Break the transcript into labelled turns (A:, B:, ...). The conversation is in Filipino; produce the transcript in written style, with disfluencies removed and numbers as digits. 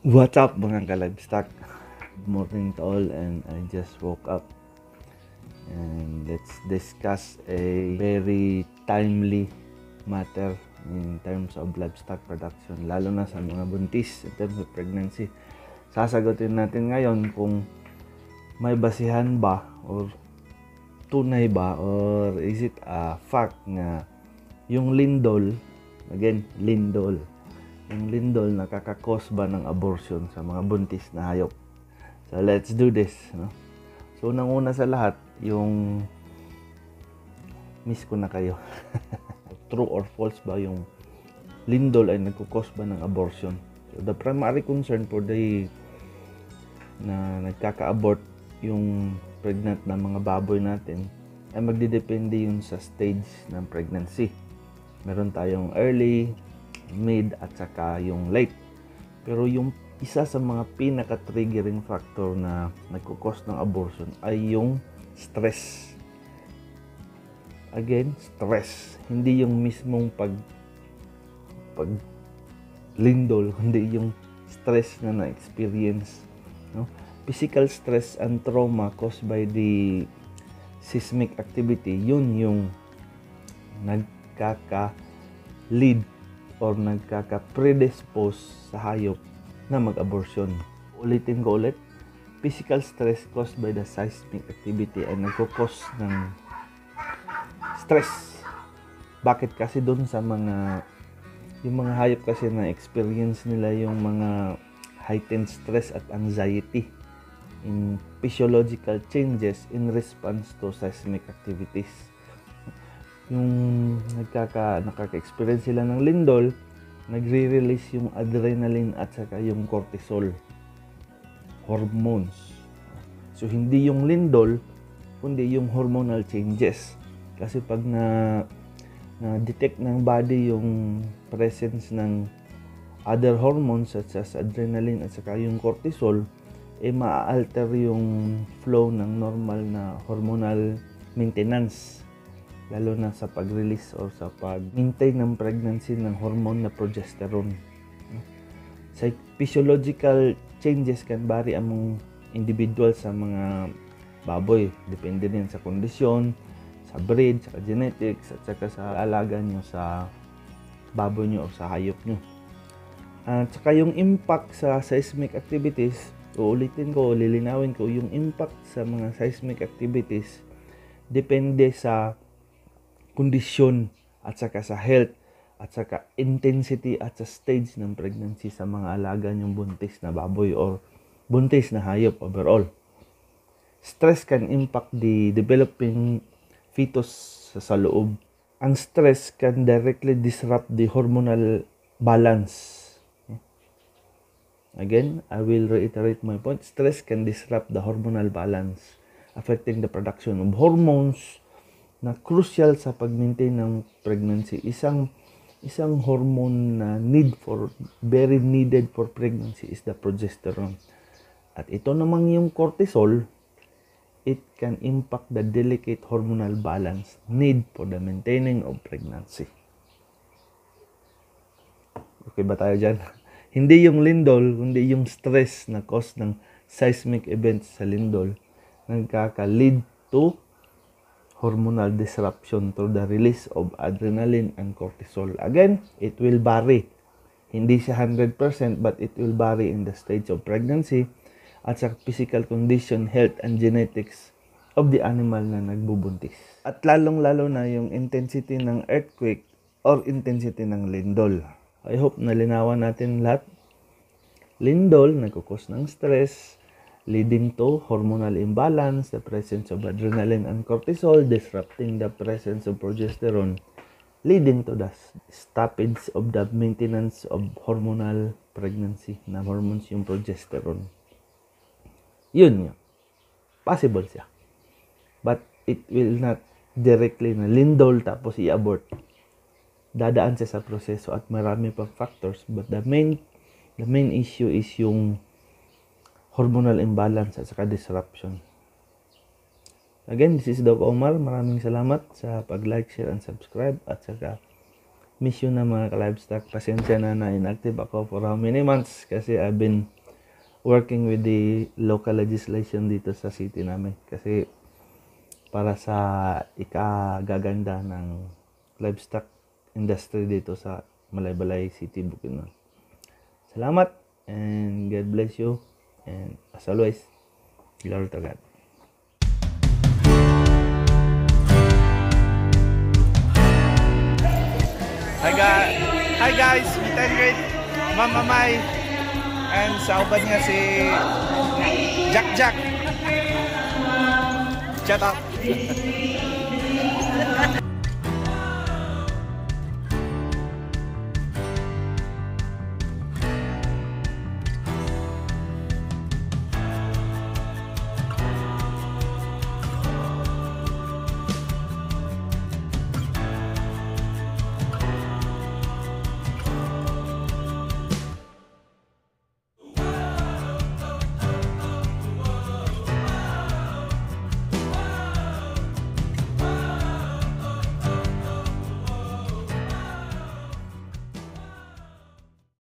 A: What's up mga ka-livestock? Good morning to all, and I just woke up and let's discuss a very timely matter in terms of livestock production, lalo na sa mga buntis in terms of pregnancy. Sasagutin natin ngayon kung may basihan ba or tunay ba or is it a fact na yung lindol, again lindol, yung lindol nakakakos ba ng abortion sa mga buntis na hayop. So let's do this, no? So unang-una sa lahat, yung miss ko na kayo. True or false ba yung lindol ay nagkukos ba ng abortion? So the primary concern for the na nagkaka-abort yung pregnant na mga baboy natin ay magdidepende yun sa stage ng pregnancy. Meron tayong early, mid at saka yung late. Pero yung isa sa mga pinaka-triggering factor na nagkukos ng abortion ay yung stress. Again, stress. Hindi yung mismong pag lindol, kundi yung stress na na-experience, no? Physical stress and trauma caused by the seismic activity, yun yung nagkaka-lead or nagkaka-predispose sa hayop na mag-abortion. Ulitin ko ulit, physical stress caused by the seismic activity ay nagkukos ng stress. Bakit? Kasi doon sa yung mga hayop kasi na experience nila yung mga heightened stress at anxiety in physiological changes in response to seismic activities. Yung nakaka-experience sila ng lindol, nagre-release yung adrenaline at saka yung cortisol hormones. So hindi yung lindol, kundi yung hormonal changes. Kasi pag na-detect ng body yung presence ng other hormones such as adrenaline at saka yung cortisol, ma-alter yung flow ng normal na hormonal maintenance, lalo na sa pag-release or sa pag-maintain ng pregnancy ng hormone na progesterone. Sa physiological changes can vary among individual sa mga baboy. Depende din sa kondisyon, sa breed, sa genetics, at saka sa alaga nyo sa baboy nyo o sa hayop nyo. At saka yung impact sa seismic activities, uulitin ko, lilinawin ko, yung impact sa mga seismic activities depende sa kondisyon at saka sa health at saka intensity at sa stage ng pregnancy sa mga alaga nyong buntis na baboy or buntis na hayop overall. Stress can impact the developing fetus sa loob. Ang stress can directly disrupt the hormonal balance. Again, I will reiterate my point. Stress can disrupt the hormonal balance, affecting the production of hormones na crucial sa pag-maintain ng pregnancy. Isang hormone na very needed for pregnancy is the progesterone. At ito namang yung cortisol, it can impact the delicate hormonal balance need for the maintaining of pregnancy. Okay ba tayo dyan? Hindi yung lindol, kundi yung stress na cause ng seismic events sa lindol nagkaka-lead to hormonal disruption through the release of adrenaline and cortisol. Again, it will vary. Hindi siya 100%, but it will vary in the stage of pregnancy at sa physical condition, health, and genetics of the animal na nagbubuntis. At lalong-lalo na yung intensity ng earthquake or intensity ng lindol. I hope nalinawan natin lahat. Lindol, nagkukos ng stress, leading to hormonal imbalance, the presence of adrenaline and cortisol, disrupting the presence of progesterone, leading to the stoppage of the maintenance of hormonal pregnancy na hormones yung progesterone. Yun. Possible siya. But it will not directly na lindol tapos i-abort. Dadaan siya sa proseso at marami pang factors, but the main issue is yung hormonal imbalance at saka disruption. Again, this is Doc Omar. Maraming salamat sa pag-like, share, and subscribe at saka miss you na mga ka-livestock. Pasensya na inactive ako for how many months kasi I've been working with the local legislation dito sa city namin. Kasi para sa ikagaganda ng livestock industry dito sa Malaybalay City, Bukidnon. Salamat and God bless you. And as always, glory to God. Hi guys, meet and greet Mama Mai and sa uban niya si Jack. Shut up.